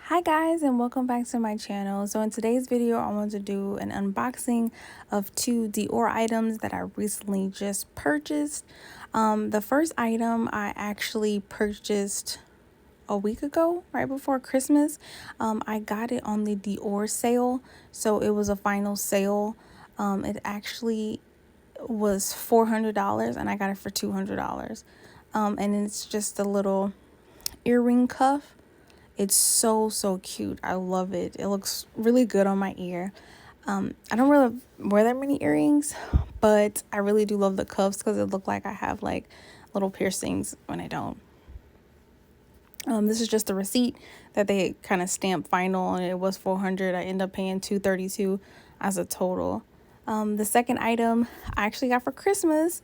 Hi guys, and welcome back to my channel. So in today's video I want to do an unboxing of two Dior items that I recently just purchased. The first item I actually purchased a week ago, right before Christmas. I got it on the Dior sale, so it was a final sale. It actually was $400 and I got it for $200. And it's just a little earring cuff. It's so cute. I love it. It looks really good on my ear. I don't really wear that many earrings, but I really do love the cuffs because it look like I have like little piercings when I don't. This is just the receipt that they kind of stamped final, and it was $400. I ended up paying $232 as a total. The second item I actually got for Christmas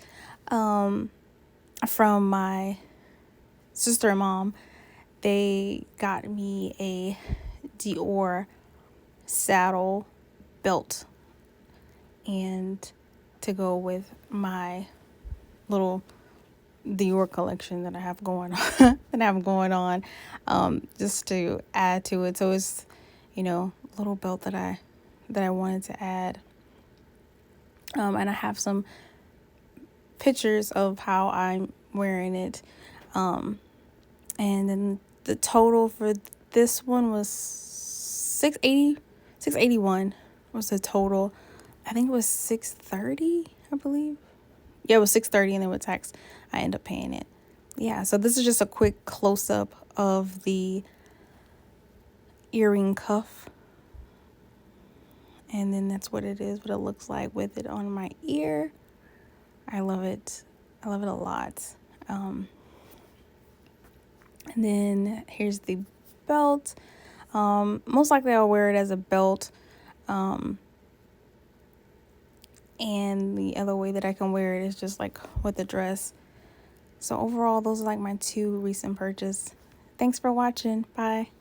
from my sister and mom. They got me a Dior saddle belt and to go with my little Dior collection that I have going on, just to add to it. So it's, a little belt that I wanted to add. And I have some pictures of how I'm wearing it. And then the total for this one was $681 was the total. I think it was $630, I believe. Yeah, it was $630, and then with tax I ended up paying it. Yeah, so this is just a quick close-up of the earring cuff. And then that's what it is, what it looks like with it on my ear. I love it. I love it a lot. And then here's the belt. Most likely I'll wear it as a belt. And the other way that I can wear it is just like with a dress. So overall, those are like my two recent purchases. Thanks for watching. Bye.